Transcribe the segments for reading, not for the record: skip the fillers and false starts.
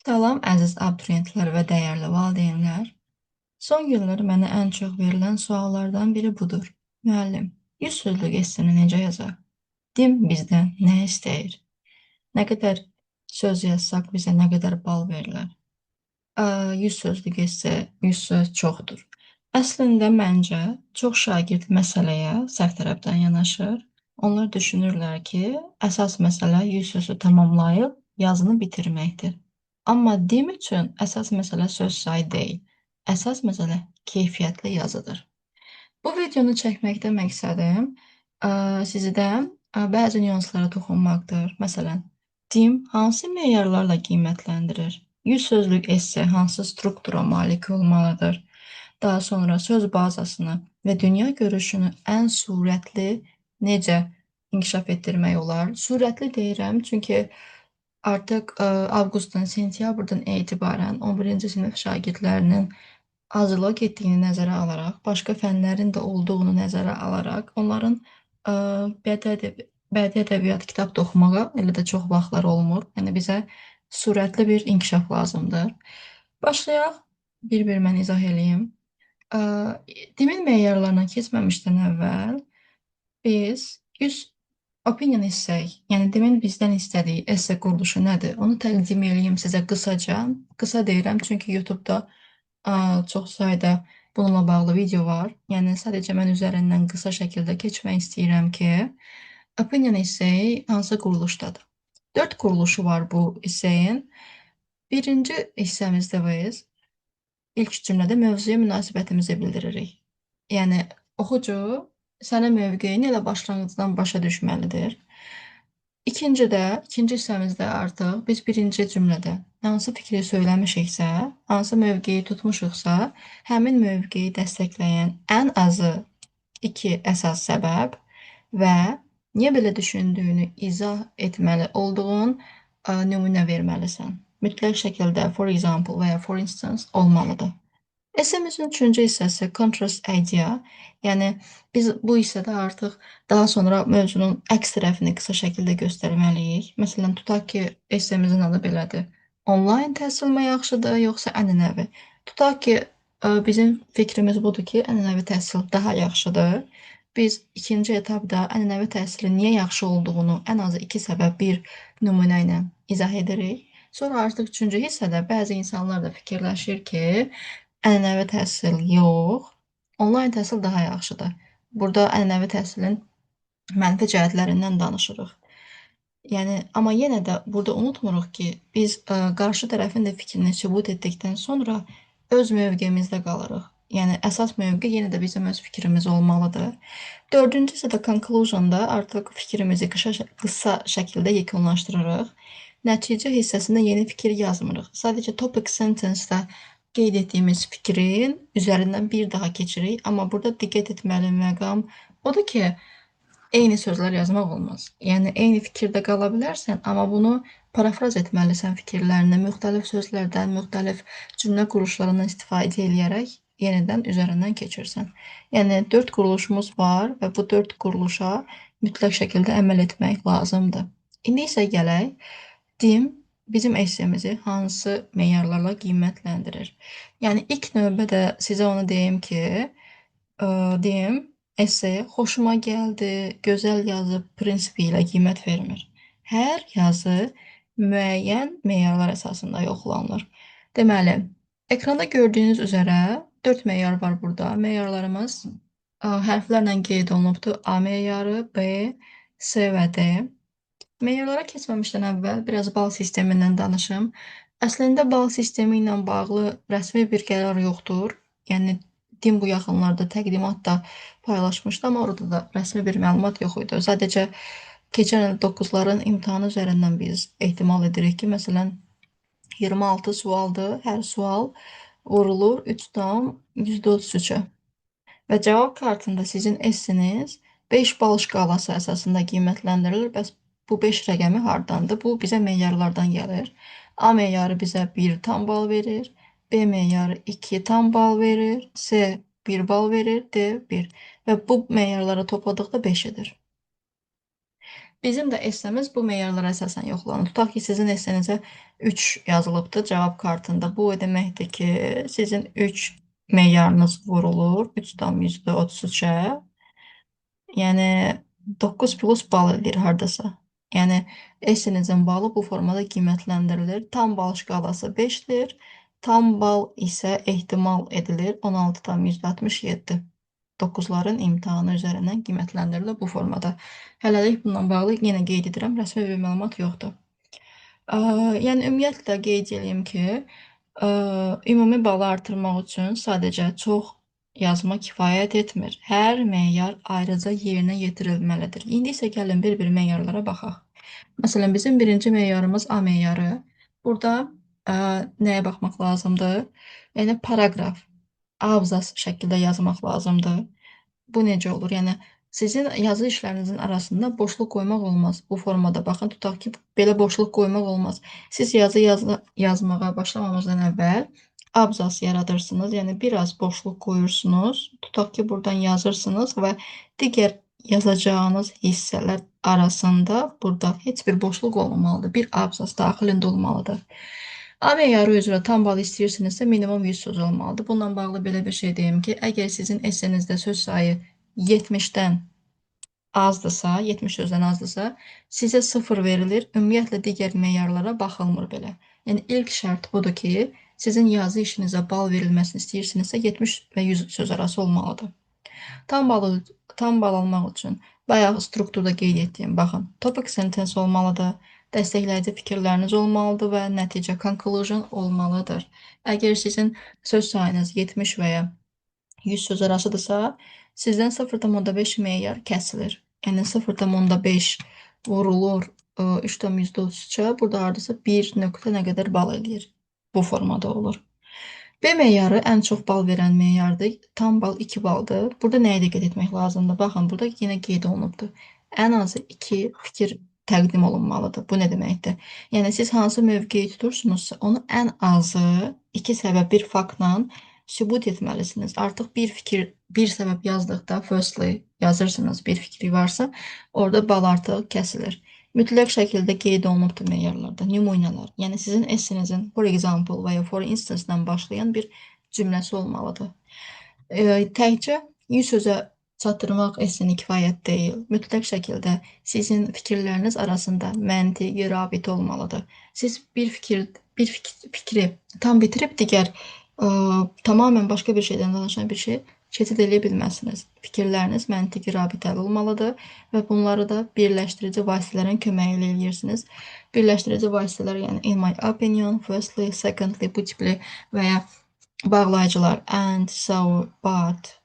Salam əziz abituriyentlər və dəyərli valideynlər. Son günlər mənə ən çox verilən suallardan biri budur. Müəllim, 100 sözlük esseni necə yazaq? Din bizdən nə istəyir? Nə qədər söz yazsaq bizə nə qədər bal verilər? 100 sözlük esse, 100 söz çoxdur. Əslində məncə çox şagird məsələyə səhv tərəfdən yanaşır. Onlar düşünürlər ki, əsas məsələ 100 sözü tamamlayıb yazını bitirməkdir. Amma dim üçün əsas məsələ söz sayı deyil. Əsas məsələ keyfiyyətli yazıdır. Bu videonu çəkməkdə məqsədim sizdən bəzi nüanslara toxunmaqdır. Məsələn, dim hansı meyarlarla qiymətləndirir? 100 sözlük esse hansı struktura malik olmalıdır? Daha sonra söz bazasını və dünya görüşünü ən sürətli necə inkişaf etdirmək olar? Sürətli deyirəm, çünki artıq avqustdan, sentyabrdan etibarən 11-ci sinif şagirdlərinin hazırlıq etdiyini nəzərə alaraq, başqa fənlərin də olduğunu nəzərə alaraq, onların bədii ədəbiyyat kitab da oxumağa elə də çox vaxtları olmur. Yəni bizə sürətli bir inkişaf lazımdır. Başlayaq. Bir-bir mən izah eləyim. Dimin meyarlarına keçməmişdən əvvəl biz 100 opinion essay, yəni demin bizdən istədiyi esse quruluşu nədir? Onu təqdim eləyim sizə qısaca. Qısa deyirəm, çünki YouTube-da çox sayda bununla bağlı video var. Yəni sadəcə mən üzərindən qısa şəkildə keçmək istəyirəm ki, opinion essay hansı quruluşdadır? 4 quruluşu var bu essayin. Birinci hissəmizdə biz ilk cümlədə mövzuya münasibətimizi bildiririk. Yəni oxucu sənə mövqeyini elə başlanğıcdan başa düşməlidir. İkinci hissəmizdə artıq biz birinci cümlədə hansı fikri söyləmişiksə, hansı mövqeyi tutmuşuqsa, həmin mövqeyi dəstəkləyən ən azı iki əsas səbəb və niyə belə düşündüyünü izah etməli olduğun nümunə verməlisən. Mütləq şəkildə for example və ya for instance olmalıdır. Esemizin üçüncü hissəsi contrast idea. Yəni biz bu hissədə artıq daha sonra mövzunun əks tərəfini qısa şəkildə göstərməliyik. Məsələn, tutaq ki, esemizin adı belədir. Onlayn təhsil mi yaxşıdır, yoxsa ənənəvi? Tutaq ki, bizim fikrimiz budur ki, ənənəvi təhsil daha yaxşıdır. Biz ikinci etapda ənənəvi təhsilin niyə yaxşı olduğunu ən azı iki səbəb, bir nümunə ilə izah edirik. Sonra artıq üçüncü hissədə bəzi insanlar da fikirləşir ki, ənənəvi təhsil yox, onlayn təhsil daha yaxşıdır. Burada ənənəvi təhsilin mənfi cəhətlərindən danışırıq. Yəni, amma yenə də burada unutmuruq ki, biz qarşı tərəfin də fikrini sübut etdikdən sonra öz mövqeyimizdə qalırıq. Yəni, əsas mövqe yenə də bizim öz fikrimiz olmalıdır. Dördüncü hissədə conclusionda artıq fikrimizi qısa şəkildə yekunlaşdırırıq. Nəticə hissəsində yeni fikir yazmırıq. Sadəcə topic sentence-də qeyd etdiyimiz fikrin üzərindən bir daha keçirik. Amma burada diqqət etməli məqam odur ki, eyni sözlər yazmaq olmaz. Yəni, eyni fikirdə qala bilərsən, amma bunu parafraz etməlisən fikirlərini, müxtəlif sözlərdən, müxtəlif cümlə quruluşlarından istifadə edərək yenidən üzərindən keçirsən. Yəni, 4 quruluşumuz var və bu 4 quruluşa mütləq şəkildə əməl etmək lazımdır. İndi isə gələk, dim bizim essemizi hansı meyarlarla qiymətləndirir? Yəni ilk növbədə sizə onu deyim ki, deyim, esse xoşuma gəldi, gözəl yazıb prinsipi ilə qiymət vermir. Hər yazı müəyyən meyarlar əsasında yoxlanılır. Deməli, ekranda gördüyünüz üzərə 4 meyar var burada. Meyarlarımız hərflərlə qeyd olunubdur. A meyarı, B, C və D. Meyarlara keçməmişdən əvvəl biraz bal sistemindən danışım. Əslində bal sistemi ilə bağlı rəsmi bir qərar yoxdur. Yəni din bu yaxınlarda təqdimat da paylaşmışdı, amma orada da rəsmi bir məlumat yox idi. Sadəcə keçən il 9-ların imtahanı üzərindən biz ehtimal edirik ki, məsələn 26 sualdır, hər sual vurulur 3,33-ə. Və cavab kartında sizin esseniz 5 bal şkalası əsasında qiymətləndirilir. Bəs bu 5 rəqəmi hardandır? Bu bizə meyarlardan gəlir. A meyarı bizə 1 tam bal verir, B meyarı 2 tam bal verir, C 1 bal verir, D 1. Və bu meyarları topladıqda 5 edir. Bizim də essəmiz bu meyarlara əsasən yoxlanır. Tutaq ki, sizin essenizə 3 yazılıbdır cavab kartında. Bu o deməkdir ki, sizin 3 meyarınız vurulur 3,33-ə. Yəni 9 plus bal eləyir hardasa. Yəni essenizin balı bu formada qiymətləndirilir. Tam bal şkalası 5-dir. Tam bal isə ehtimal edilir 16,67. 9-ların imtahanı üzərindən qiymətləndirilir bu formada. Hələlik bununla bağlı yenə qeyd edirəm, rəsmi bir məlumat yoxdur. Yəni ümumiyyətlə qeyd edeyim ki, ümumi balı artırmaq üçün sadəcə çox yazma kifayət etmir. Hər meyar ayrıca yerinə yetirilməlidir. İndi isə gəlin bir-bir meyarlara baxaq. Məsələn, bizim birinci meyarımız A meyarı. Burada nəyə baxmaq lazımdır? Yəni paraqraf, abzas şəkildə yazmaq lazımdır. Bu necə olur? Yəni sizin yazı işlərinizin arasında boşluq qoymaq olmaz. Bu formada baxın, tutaq ki, belə boşluq qoymaq olmaz. Siz yazmağa başlamamızdan əvvəl abzas yaradırsınız. Yəni biraz boşluq qoyursunuz. Tutaq ki, buradan yazırsınız və digər yazacağınız hissələr arasında burada heç bir boşluq olmamalıdır. Bir abzas daxilində olmalıdır. A meyarı üzrə tam bal istəyirsinizsə minimum 100 söz olmalıdır. Bununla bağlı belə bir şey deyim ki, əgər sizin essenizdə söz sayı 70-dən azdırsa, 70 sözdən azdırsa, sizə 0 verilir. Ümumiyyətlə digər meyarlara baxılmır belə. Yəni ilk şərt budur ki, sizin yazı işinizə bal verilməsini istəyirsinizsə 70 və 100 söz arası olmalıdır. Tam bal almaq üçün bayaq strukturda qeyd etdiyim, baxın, topic sentence olmalıdır, dəstəkləyici fikirləriniz olmalıdır və nəticə conclusion olmalıdır. Əgər sizin söz sayınız 70 və ya 100 söz arasıdırsa, sizdən 0,5 meyar kəsilir. Yəni 0,5 vurulur 3,33-ə, burada hardasa 1 nöqtə nə qədər bal eləyir. Bu formada olur. B meyarı ən çox bal verən meyardır. Tam bal 2 baldır. Burada nəyə diqqət etmək lazımdır? Baxın, burada yenə qeyd olunubdur. Ən azı 2 fikir təqdim olunmalıdır. Bu nə deməkdir? Yəni siz hansı mövqeyi tutursunuzsa, onu ən azı 2 səbəb, bir faktla sübut etməlisiniz. Artıq bir fikir, bir səbəb yazdıqda firstly yazırsınız, bir fikri varsa, orada bal artıq kəsilir. Mütləq şəkildə qeyd olunubdur meyarlarda, nümunələr. Yəni sizin essenizin for example və ya for instance-dan başlayan bir cümləsi olmalıdır. Təkcə 100 sözə çatdırmaq esseni kifayət deyil. Mütləq şəkildə sizin fikirləriniz arasında məntiqi rabit olmalıdır. Siz bir fikri tam bitirib digər tamamilə başqa bir şeydən danışan bir şey keçid edə bilməzsiniz. Fikirləriniz məntiqi rabitəli olmalıdır və bunları da birləşdirici vasitələrin köməyi ilə eləyirsiniz. Birləşdirici vasitələr, yəni in my opinion, firstly, secondly, bu tipli və ya bağlayıcılar and, so, but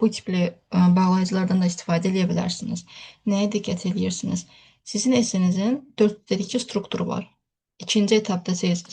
bu tipli bağlayıcılardan da istifadə edə bilərsiniz. Nəyə diqqət edirsiniz? Sizin essenizin 4 dedikçe strukturu var. İkinci etapda siz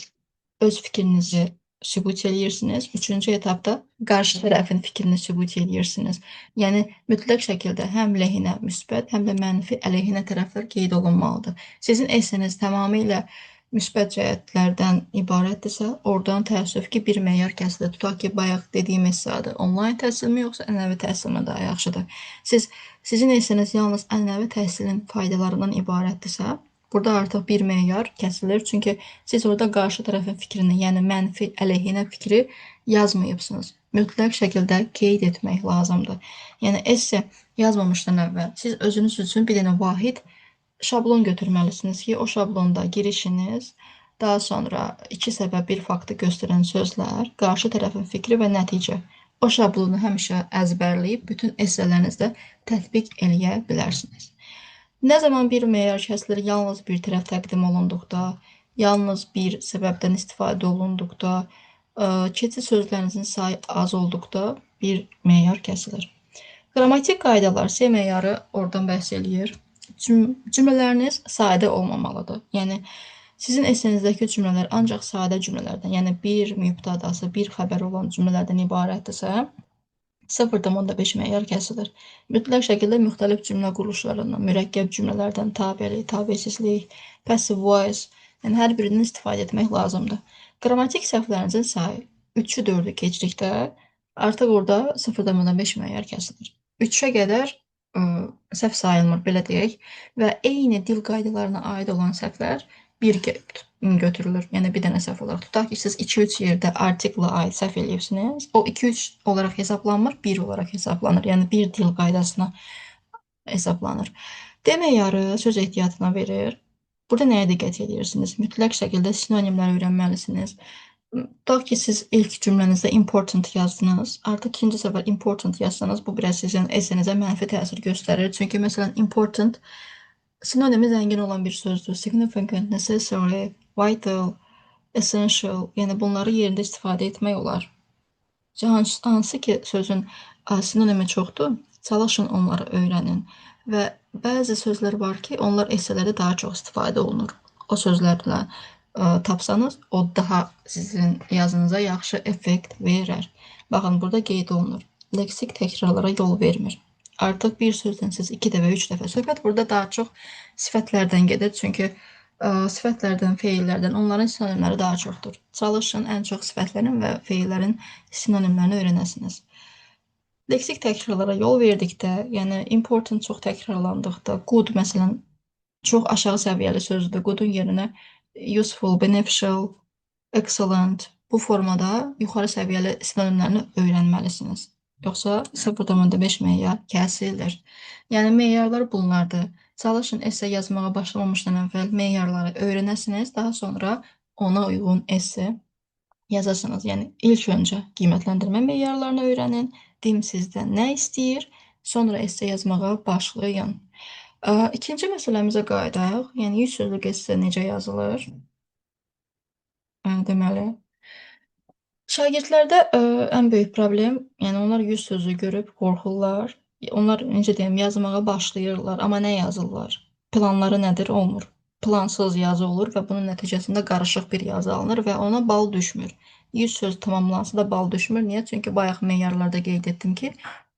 öz fikrinizi sübut edirsiniz. Üçüncü etapda qarşı tərəfin fikrini sübut edirsiniz. Yəni mütləq şəkildə həm lehinə müsbət, həm də mənfi əleyhinə tərəflər qeyd olunmalıdır. Sizin esseniz tamamilə müsbət cəhətlərdən ibarətdirsə, oradan təəssüf ki, bir meyar kəsilir. Tutaq ki, bayaq dediyim essadır. Onlayn təhsilmi yoxsa ənənəvi təhsilmi daha yaxşıdır? Sizin esseniz yalnız ənənəvi təhsilin faydalarından ibarətdirsə, burada artıq bir meyar kəsilir. Çünki siz orada qarşı tərəfin fikrini, yəni mənfi əleyhinə fikri yazmayıbsınız. Mütləq şəkildə qeyd etmək lazımdır. Yəni esse yazmamışdan əvvəl siz özünüz üçün bir dənə vahid şablon götürməlisiniz ki, o şablonda girişiniz, daha sonra 2 səbəb, bir faktı göstərən sözlər, qarşı tərəfin fikri və nəticə. O şablonu həmişə əzbərləyib bütün essələrinizdə tətbiq eləyə bilərsiniz. Nə zaman bir meyar kəsilir, yalnız bir tərəf təqdim olunduqda, yalnız bir səbəbdən istifadə olunduqda, keçid sözlərinizin sayı az olduqda bir meyar kəsilir. Qrammatik qaydalar, C meyarı oradan bəhs eləyir. Cümlələriniz sadə olmamalıdır. Yəni sizin essenizdəki cümlələr ancaq sadə cümlələrdən, yəni bir mübtədası, bir xəbər olan cümlələrdən ibarətdirsə, 0,5 meyar kəsilir. Mütləq şəkildə müxtəlif cümlə quruluşlarından, mürəkkəb cümlələrdən tabelik, tabesizlik, passive voice, yəni hər birindən istifadə etmək lazımdır. Qrammatik səhvlərinizin sayı 3-ü 4-ü keçdikdə artıq orada 0,5 meyar kəsilir. 3-ə qədər ə, səhv sayılmır, belə deyək və eyni dil qaydalarına aid olan səhvlər bir götürülür. Yəni bir dənə səhv olaraq. Tutaq ki, siz 2-3 yerdə artikla aid səhv eləyirsiniz. O 2-3 olaraq hesablanmır, 1 olaraq hesablanır. Yəni bir dil qaydasına hesablanır. D meyarı söz ehtiyatına verir. Burada nəyə diqqət edirsiniz? Mütləq şəkildə sinonimlər öyrənməlisiniz. Tutaq ki, siz ilk cümlənizdə important yazdınız. Artıq ikinci səfər important yazsanız, bu biraz sizin esenizə mənfi təsir göstərir. Çünki məsələn important sinonimi zəngin olan bir sözdür. Significant, necessary, vital, essential, yəni bunları yerində istifadə etmək olar. Hansı ki sözün sinonimi çoxdur, çalışın onları öyrənin. Və bəzi sözlər var ki, onlar esselərdə daha çox istifadə olunur. O sözlərlə tapsanız, o daha sizin yazınıza yaxşı effekt verər. Baxın, burada qeyd olunur. Leksik təkrarlara yol vermir. Artıq bir sözdən siz 2 dəfə, 3 dəfə söhbət burada daha çox sifətlərdən gedir. Çünki sifətlərdən, feillərdən onların sinonimləri daha çoxdur. Çalışın ən çox sifətlərin və feillərin sinonimlərini öyrənəsiniz. Leksik təkrarlara yol verdikdə, yəni important çox təkrarlandıqda, good məsələn çox aşağı səviyyəli sözdür. Good'un yerinə useful, beneficial, excellent bu formada yuxarı səviyyəli sinonimlərini öyrənməlisiniz. Yoxsa 0,5 meyar kəsilir. Yəni meyarlar bunlardır. Çalışın esse yazmağa başlamamışdan əvvəl meyarları öyrənəsiniz, daha sonra ona uyğun esse yazasınız. Yəni ilk öncə qiymətləndirmə meyarlarını öyrənin, dim sizdən nə istəyir, sonra esse yazmağa başlayın. İkinci məsələmizə qayıdaq. Yəni 100 sözlük esse necə yazılır? Deməli, şagirdlərdə ən böyük problem, yəni onlar 100 sözü görüb qorxurlar. Onlar necə deyim, yazmağa başlayırlar, amma nə yazırlar? Planları nədir? Olmur. Plansız yazı olur və bunun nəticəsində qarışıq bir yazı alınır və ona bal düşmür. 100 söz tamamlansa da bal düşmür. Niyə? Çünki bayaq meyarlarda qeyd etdim ki,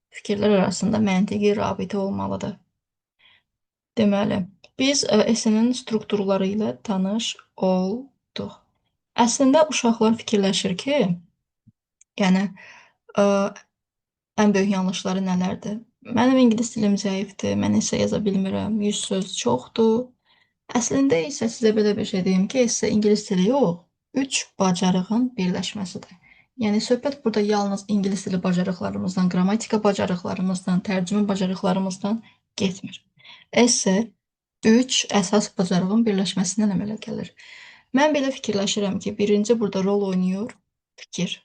fikirlər arasında məntiqi rabitə olmalıdır. Deməli, biz essenin strukturları ilə tanış olduq. Əslində uşaqlar fikirləşir ki, yəni ən böyük yanlışları nələrdir? Mənim ingilis dilim zəifdir, mən esse yaza bilmirəm, 100 söz çoxdur. Əslində isə sizə belə bir şey deyim ki, esse ingilis dili yox, 3 bacarığın birləşməsidir. Yəni söhbət burada yalnız ingilis dili bacarıqlarımızdan, qrammatika bacarıqlarımızdan, tərcümə bacarıqlarımızdan getmir. Esse 3 əsas bacarığın birləşməsindən əmələ gəlir. Mən belə fikirləşirəm ki, birinci burada rol oynayır fikir.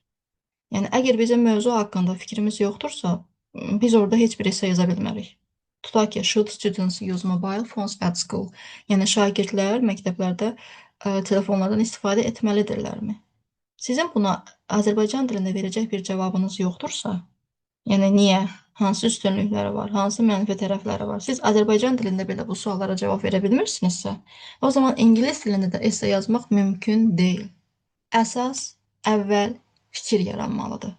Yəni əgər bizim mövzu haqqında fikrimiz yoxdursa, biz orada heç bir esse yaza bilmərik. Tutaq ki, should students use mobile phones at school? Yəni şagirdlər məktəblərdə telefonlardan istifadə etməlidirlərmi? Sizin buna Azərbaycan dilində verəcək bir cavabınız yoxdursa, yəni niyə, hansı üstünlükləri var, hansı mənfi tərəfləri var, siz Azərbaycan dilində belə bu suallara cavab verə bilmirsinizsə, o zaman ingilis dilində də esse yazmaq mümkün deyil. Əsas əvvəl fikir yaranmalıdır.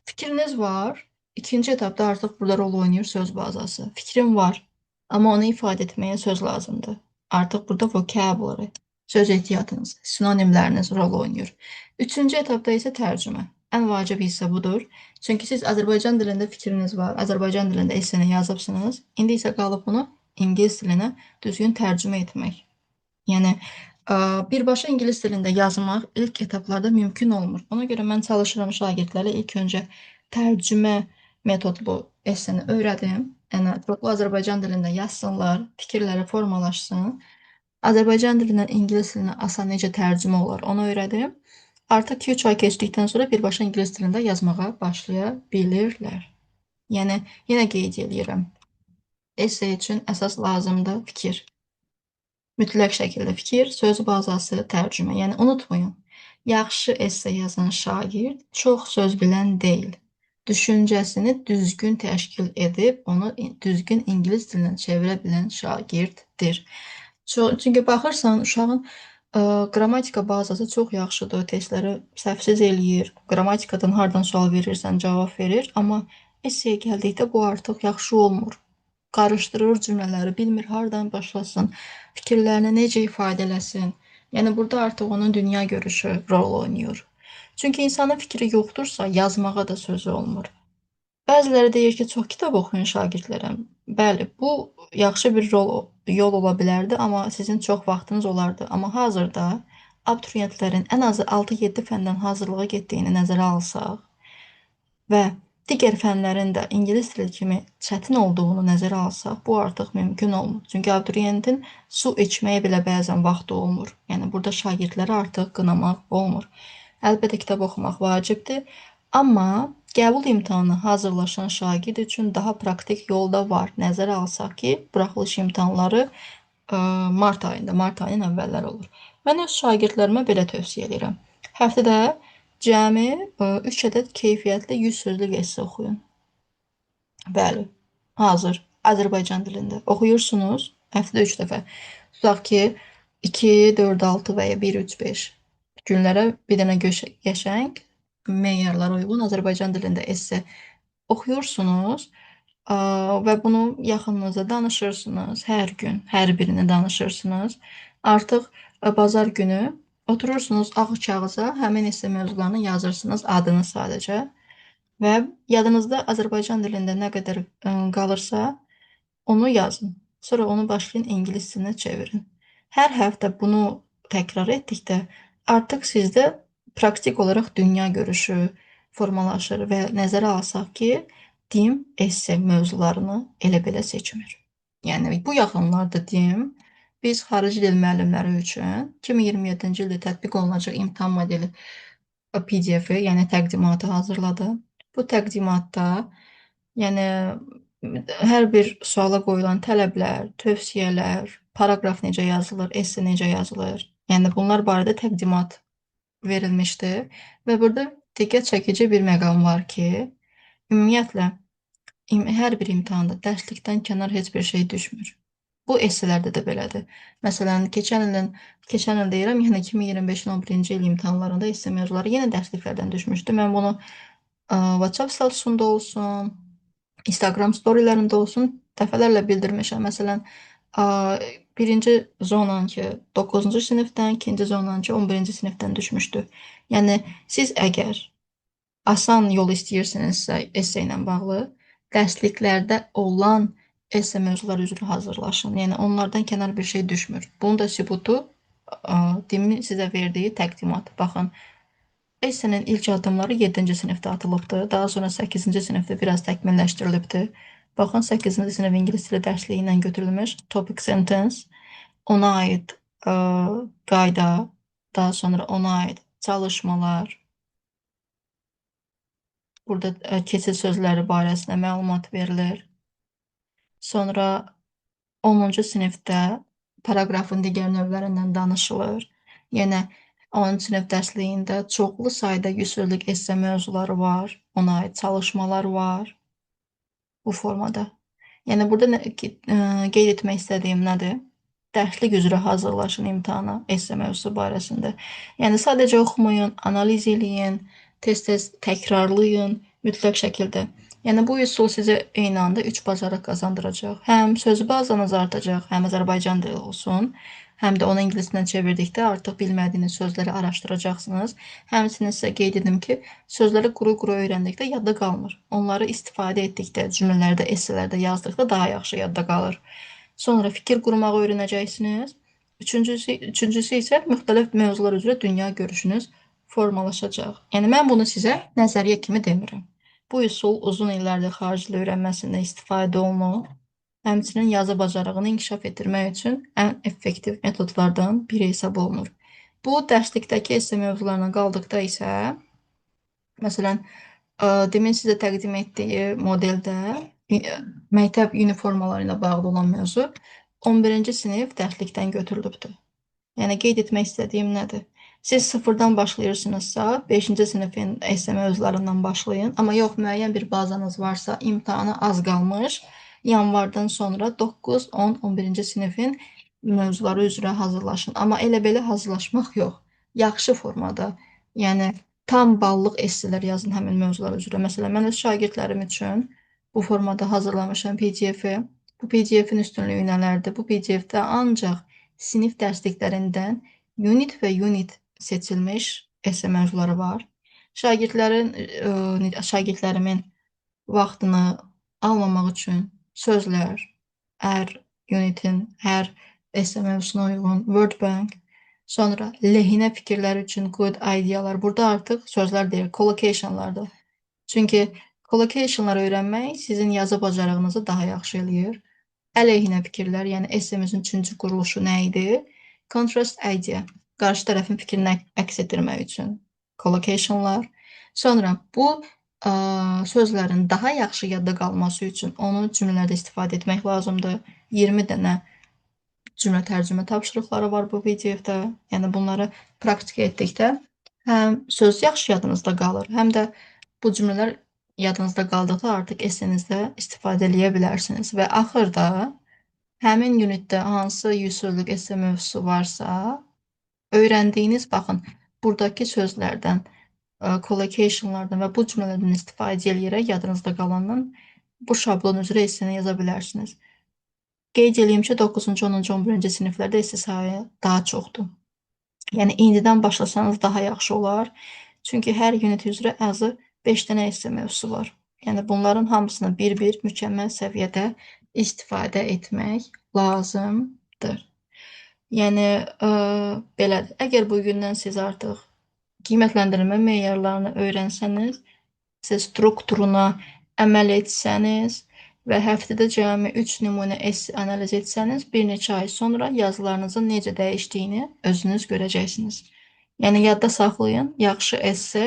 Fikriniz var, ikinci etapda artıq burada rol oynayır söz bazası. Fikrim var, amma onu ifadə etməyə söz lazımdır. Artıq burada vocabulary, söz ehtiyatınız, sinonimləriniz rol oynayır. Üçüncü etapda isə tərcümə. Ən vacib hissə budur. Çünki siz Azərbaycan dilində fikriniz var, Azərbaycan dilində esseni yazıbsınız. İndi isə qalıb bunu ingilis dilinə düzgün tərcümə etmək. Yəni birbaşa ingilis dilində yazmaq ilk etaplarda mümkün olmur. Ona görə mən çalışıram şagirdlərə ilk öncə tərcümə metodlu esseni öyrədim. Yəni çoxlu Azərbaycan dilində yazsınlar, fikirləri formalaşsın. Azərbaycan dilindən ingilis dilinə asan necə tərcümə olar, onu öyrədim. Artıq 2-3 ay keçdikdən sonra birbaşa ingilis dilində yazmağa başlaya bilirlər. Yəni yenə qeyd edirəm. Esse üçün əsas lazımdır fikir. Mütləq şəkildə fikir, söz bazası, tərcümə. Yəni unutmayın, yaxşı esse yazan şagird çox söz bilən deyil. Düşüncəsini düzgün təşkil edib, onu düzgün ingilis dilinə çevirə bilən şagirddir. Çünki baxırsan, uşağın qrammatika bazası çox yaxşıdır, testləri səhvsiz eləyir, qrammatikadan hardan sual verirsən cavab verir, amma esseye gəldikdə bu artıq yaxşı olmur. Qarışdırır cümlələri, bilmir hardan başlasın, fikirlərini necə ifadə eləsin. Yəni burada artıq onun dünya görüşü rol oynayır. Çünki insanın fikri yoxdursa, yazmağa da sözü olmur. Bəziləri deyir ki, çox kitab oxuyun şagirdlərəm. Bəli, bu yaxşı bir yol ola bilərdi, amma sizin çox vaxtınız olardı. Amma hazırda abituriyentlərin ən azı 6-7 fəndən hazırlığa getdiyini nəzərə alsaq və digər fənlərin də ingilis dili kimi çətin olduğunu nəzərə alsaq, bu artıq mümkün olmur. Çünki abituriyentin su içməyə belə bəzən vaxtı olmur. Yəni burada şagirdləri artıq qınamaq olmur. Əlbəttə kitab oxumaq vacibdir, amma qəbul imtahanına hazırlaşan şagird üçün daha praktik yol da var. Nəzərə alsaq ki, buraxılış imtahanları mart ayının əvvəlləri olur. Mən öz şagirdlərimə belə tövsiyə edirəm. Həftədə cəmi 3 ədəd keyfiyyətli 100 sözlük esse oxuyun. Bəli, hazır Azərbaycan dilində oxuyursunuz həftədə 3 dəfə. Tutaq ki, 2, 4, 6 və ya 1, 3, 5 günlərə bir dənə qəşəng meyarlara uyğun Azərbaycan dilində esse oxuyursunuz və bunu yaxınınızda danışırsınız. Hər gün hər birini danışırsınız. Artıq bazar günü oturursunuz ağ kağıza, həmin esse mövzularını yazırsınız, adını sadəcə və yadınızda Azərbaycan dilində nə qədər qalırsa, onu yazın. Sonra onu başlayın ingilis dilinə çevirin. Hər həftə bunu təkrar etdikdə artıq sizdə praktik olaraq dünya görüşü formalaşır və nəzərə alsaq ki, DİM esse mövzularını elə belə seçmir. Yəni bu yaxınlarda DİM biz xarici dil müəllimləri üçün 2027-ci ildə tətbiq olunacaq imtahan modeli PDF-i, yəni təqdimatı hazırladı. Bu təqdimatda yəni hər bir suala qoyulan tələblər, tövsiyələr, paraqraf necə yazılır, esse necə yazılır, yəni bunlar barədə təqdimat verilmişdir və burada diqqət çəkici bir məqam var ki, ümumiyyətlə hər bir imtahanda dərslikdən kənar heç bir şey düşmür. Bu esselərdə də belədir. Məsələn, keçən il deyirəm, yəni 2025-in 11-ci il imtahanlarında esse mövzuları yenə dərsliklərdən düşmüşdü. Mən bunu WhatsApp statusunda olsun, Instagram storylərində olsun dəfələrlə bildirmişəm. Məsələn, birinci zonankı 9-cu sinifdən, ikinci zonankı 11-ci sinifdən düşmüşdü. Yəni siz əgər asan yol istəyirsinizsə esse ilə bağlı, dərsliklərdə olan esse mövzuları üzrə hazırlaşın. Yəni onlardan kənar bir şey düşmür. Bunun da sübutu DİM-in sizə verdiyi təqdimat. Baxın, essenin ilk addımları 7-ci sinifdə atılıbdır. Daha sonra 8-ci sinifdə biraz təkmilləşdirilibdir. Baxın, 8-ci sinif ingilis dili dərsliyi ilə götürülmüş topic sentence, ona aid qayda, daha sonra ona aid çalışmalar, burada keçid sözləri barəsində məlumat verilir. Sonra 10-cu sinifdə paraqrafın digər növlərindən danışılır. Yəni 10-cu sinif dərsliyində çoxlu sayda 100 sözlük esse mövzuları var, ona aid çalışmalar var bu formada. Yəni burada qeyd etmək istədiyim nədir? Dərslik üzrə hazırlaşın imtahana esse mövzusu barəsində. Yəni sadəcə oxumayın, analiz eləyin, tez-tez təkrarlayın mütləq şəkildə. Yəni bu üsul sizə eyni anda 3 bacarıq qazandıracaq. Həm sözü bazanız artacaq, həm Azərbaycan dili olsun, həm də onu ingilis dilinə çevirdikdə artıq bilmədiyiniz sözləri araşdıracaqsınız. Həmçinin sizə qeyd edim ki, sözləri quru-quru öyrəndikdə yadda qalmır. Onları istifadə etdikdə, cümlələrdə, esselərdə yazdıqda daha yaxşı yadda qalır. Sonra fikir qurmağı öyrənəcəksiniz. Üçüncüsü isə müxtəlif mövzular üzrə dünya görüşünüz formalaşacaq. Yəni mən bunu sizə nəzəriyyə kimi demirəm. Bu üsul uzun illərdir xarici dil öyrənməsində istifadə olunur. Həmçinin yazı bacarığını inkişaf etdirmək üçün ən effektiv metodlardan biri hesab olunur. Bu dərslikdəki esse mövzularına qaldıqda isə, məsələn, demin sizə təqdim etdiyi modeldə məktəb uniformaları ilə bağlı olan mövzu 11-ci sinif dərslikdən götürülübdür. Yəni qeyd etmək istədiyim nədir? Siz sıfırdan başlayırsınızsa, 5-ci sinifin esse mövzularından başlayın. Amma yox, müəyyən bir bazanız varsa, imtahana az qalmış, yanvardan sonra 9, 10, 11-ci sinifin mövzuları üzrə hazırlaşın. Amma elə belə hazırlaşmaq yox. Yaxşı formada, yəni tam ballıq esselər yazın həmin mövzular üzrə. Məsələn, mən öz şagirdlərim üçün bu formada hazırlamışam PDF-i. Bu PDF-in üstünlüyü nələrdir? Bu PDF-də ancaq sinif dərsliklərindən unit və unit seçilmiş esse mövzuları var. Şagirdlərimin vaxtını almamaq üçün sözlər, hər unitin, hər esse mövzusuna uyğun word bank, sonra lehinə fikirlər üçün good idealar. Burada artıq sözlər deyil, collocationlardır. Çünki collocationlar öyrənmək sizin yazı bacarığınızı daha yaxşı eləyir. Əleyhinə fikirlər, yəni essemizin üçüncü quruluşu nə idi? Contrast idea, qarşı tərəfin fikrini əks etdirmək üçün collocationlar. Sonra bu sözlərin daha yaxşı yadda qalması üçün onu cümlələrdə istifadə etmək lazımdır. 20 dənə cümlə tərcümə tapşırıqları var bu PDF-də. Yəni bunları praktika etdikdə həm söz yaxşı yadınızda qalır, həm də bu cümlələr yadınızda qaldıqda artıq essenizdə istifadə eləyə bilərsiniz. Və axırda həmin unitdə hansı yüzsüzlük esse mövzusu varsa, öyrəndiyiniz, baxın, buradakı sözlərdən, collocationlardan və bu cümlələrdən istifadə eləyərək yadınızda qalandan bu şablon üzrə esseni yaza bilərsiniz. Qeyd edeyim ki, 9-cu, 10-cu, 11-ci siniflərdə esse sayı daha çoxdur. Yəni indidən başlasanız daha yaxşı olar. Çünki hər unit üzrə azı 5 dənə esse mövzusu var. Yəni bunların hamısını bir-bir mükəmməl səviyyədə istifadə etmək lazımdır. Yəni belədir. Əgər bugündən siz artıq qiymətləndirmə meyarlarını öyrənsəniz, siz strukturuna əməl etsəniz və həftədə cəmi 3 nümunə esse analiz etsəniz, bir neçə ay sonra yazılarınızın necə dəyişdiyini özünüz görəcəksiniz. Yəni yadda saxlayın, yaxşı esse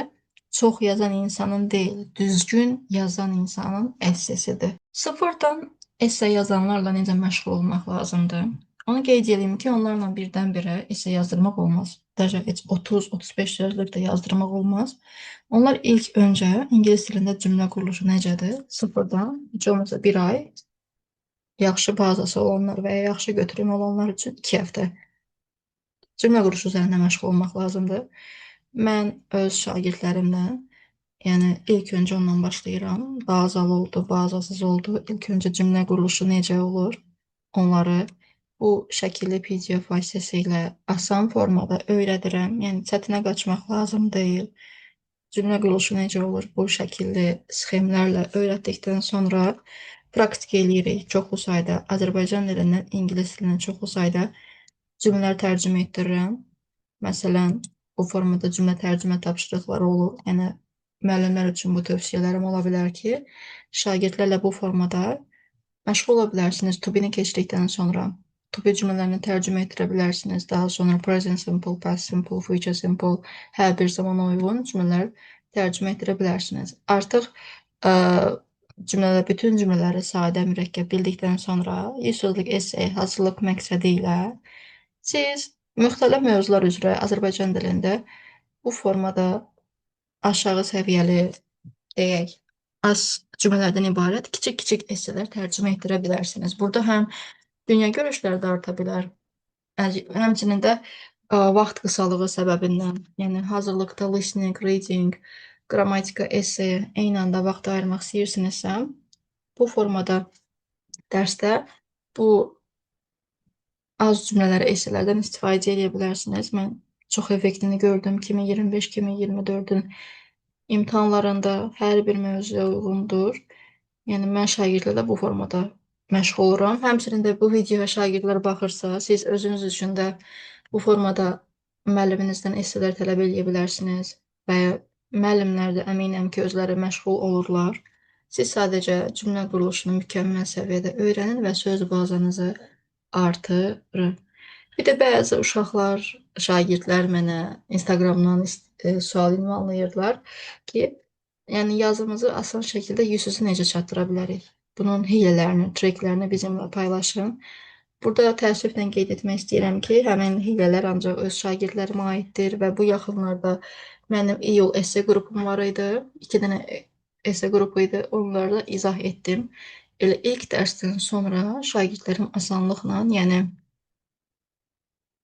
çox yazan insanın deyil, düzgün yazan insanın essesidir. Sıfırdan esse yazanlarla necə məşğul olmaq lazımdır? Onu qeyd edeyim ki, onlarla birdən-birə esse yazdırmaq olmaz. Dərəcə heç 30-35 sözlük də yazdırmaq olmaz. Onlar ilk öncə ingilis dilində cümlə quruluşu necədir? Sıfırdan, heç olmasa bir ay, yaxşı bazası olanlar və ya yaxşı götürümü olanlar üçün 2 həftə cümlə quruluşu üzərində məşğul olmaq lazımdır. Mən öz şagirdlərimlə, yəni ilk öncə ondan başlayıram. Bazalı oldu, bazasız oldu. İlk öncə cümlə quruluşu necə olur? Onları bu şəkilli PDF vasitəsilə asan formada öyrədirəm. Yəni çətinə qaçmaq lazım deyil. Cümlə quruluşu necə olur? Bu şəkilli sxemlərlə öyrətdikdən sonra praktika eləyirik. Çoxlu sayda Azərbaycan dilindən ingilis dilinə çoxlu sayda cümlələr tərcümə etdirirəm. Məsələn, bu formada cümlə tərcümə tapşırıqları olur. Yəni müəllimlər üçün bu tövsiyələrim ola bilər ki, şagirdlərlə bu formada məşğul ola bilərsiniz. To-be-ni keçdikdən sonra to-be cümlələrini tərcümə etdirə bilərsiniz. Daha sonra present simple, past simple, future simple, hər bir zamana uyğun cümlələr tərcümə etdirə bilərsiniz. Artıq cümlələr, bütün cümlələri sadə, mürəkkəb bildikdən sonra yüzsüzlük esse hazırlıq məqsədi ilə siz müxtəlif mövzular üzrə Azərbaycan dilində bu formada aşağı səviyyəli, deyək, az cümlələrdən ibarət kiçik-kiçik esselər tərcümə etdirə bilərsiniz. Burada həm dünya görüşləri də arta bilər, həmçinin də vaxt qısalığı səbəbindən, yəni hazırlıqda listening, reading, qrammatika, esseye eyni anda vaxt ayırmaq istəyirsinizsə, bu formada dərsdə bu az cümlələri esselərdən istifadə edə bilərsiniz. Mən çox effektini gördüm. 2025-2024-ün imtahanlarında hər bir mövzuya uyğundur. Yəni mən şagirdlərlə bu formada məşğul oluram. Həmçinin də bu videoya şagirdlər baxırsa, siz özünüz üçün də bu formada müəlliminizdən esselər tələb edə bilərsiniz və ya müəllimlər də əminəm ki, özləri məşğul olurlar. Siz sadəcə cümlə quruluşunu mükəmməl səviyyədə öyrənin və söz bazanızı artırın. Bir də bəzi uşaqlar, şagirdlər mənə Instagramdan sual ünvanlayırlar ki, yəni yazımızı asan şəkildə yüz-yüzə necə çatdıra bilərik? Bunun hiylələrini, triklərini bizimlə paylaşın. Burada təəssüflə qeyd etmək istəyirəm ki, həmin hiylələr ancaq öz şagirdlərimə aiddir və bu yaxınlarda mənim iyul esse qrupum var idi. 2 dənə esse qrupu idi, onları da izah etdim. Elə ilk dərsdən sonra şagirdlərim asanlıqla, yəni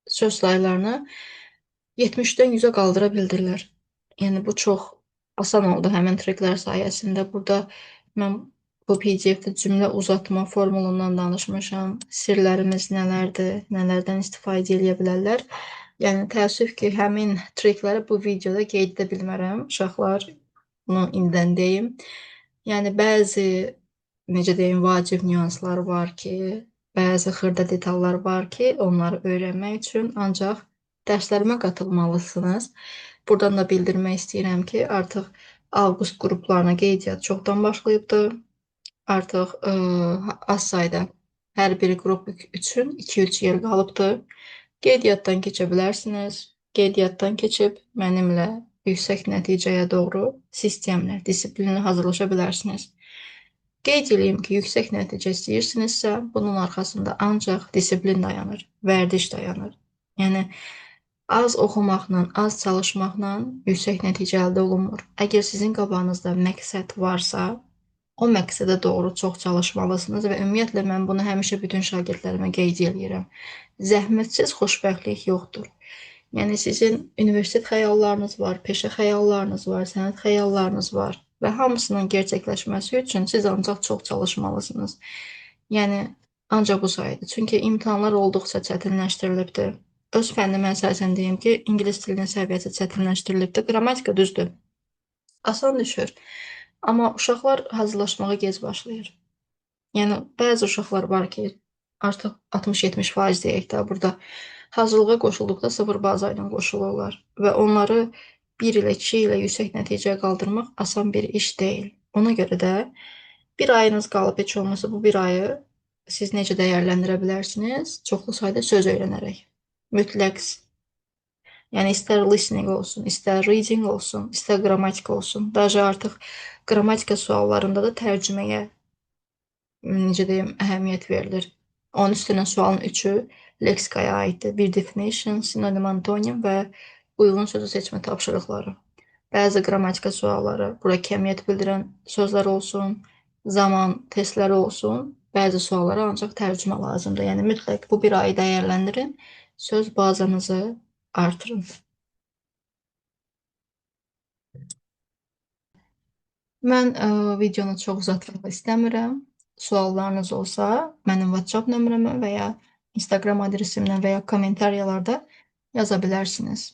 söz saylarını 70-dən 100-ə qaldıra bildirlər. Yəni bu çox asan oldu həmin triklər sayəsində. Burada mən bu PDF-də cümlə uzatma formulundan danışmışam. Sirlərimiz nələrdir, nələrdən istifadə edə bilərlər. Yəni təəssüf ki, həmin trikləri bu videoda qeyd edə bilmərəm. Uşaqlar, bunu indidən deyim. Yəni bəzi, necə deyim, vacib nüanslar var ki, bəzi xırda detallar var ki, onları öyrənmək üçün ancaq dərslərimə qatılmalısınız. Buradan da bildirmək istəyirəm ki, artıq avqust qruplarına qeydiyyat çoxdan başlayıbdır. Artıq az sayda hər bir qrup üçün 2-3 yer qalıbdır. Qeydiyyatdan keçə bilərsiniz. Qeydiyyatdan keçib mənimlə yüksək nəticəyə doğru sistemlə, disiplinlə hazırlaşa bilərsiniz. Qeyd edeyim ki, yüksək nəticə istəyirsinizsə, bunun arxasında ancaq disiplin dayanır, vərdiş dayanır. Yəni az oxumaqla, az çalışmaqla yüksək nəticə əldə olunmur. Əgər sizin qabağınızda məqsəd varsa, o məqsədə doğru çox çalışmalısınız və ümumiyyətlə mən bunu həmişə bütün şagirdlərimə qeyd eləyirəm. Zəhmətsiz xoşbəxtlik yoxdur. Yəni sizin universitet xəyallarınız var, peşə xəyallarınız var, sənət xəyallarınız var və hamısının gerçəkləşməsi üçün siz ancaq çox çalışmalısınız. Yəni ancaq bu sayədə. Çünki imtahanlar olduqca çətinləşdirilibdir. Öz fənnimə əsasən deyim ki, ingilis dilinin səviyyəsi çətinləşdirilibdir. Qrammatika düzdür, asan düşür. Amma uşaqlar hazırlaşmağa gec başlayır. Yəni bəzi uşaqlar var ki, artıq 60-70% deyək də, burada hazırlığa qoşulduqda 0 baza ilə qoşulurlar və onları 1 ilə, 2 ilə yüksək nəticəyə qaldırmaq asan bir iş deyil. Ona görə də bir ayınız qalıb, heç olmasa bu bir ayı siz necə dəyərləndirə bilərsiniz? Çoxlu sayda söz öyrənərək. Mütləq, yəni istər listening olsun, istər reading olsun, istər qrammatika olsun. Daha artıq qrammatika suallarında da tərcüməyə, necə deyim, əhəmiyyət verilir. Onun üstünə sualın 3-ü leksikaya aiddir. Bir definition, sinonim, antonim və uyğun sözü seçmə tapşırıqları. Bəzi qrammatika sualları, bura kəmiyyət bildirən sözlər olsun, zaman testləri olsun, bəzi suallara ancaq tərcümə lazımdır. Yəni mütləq bu bir ayı dəyərləndirin, söz bazanızı artırın. Mən videonu çox uzatmaq istəmirəm. Suallarınız olsa, mənim WhatsApp nömrəmə və ya Instagram adresimdən və ya kommentariyalarda yaza bilərsiniz.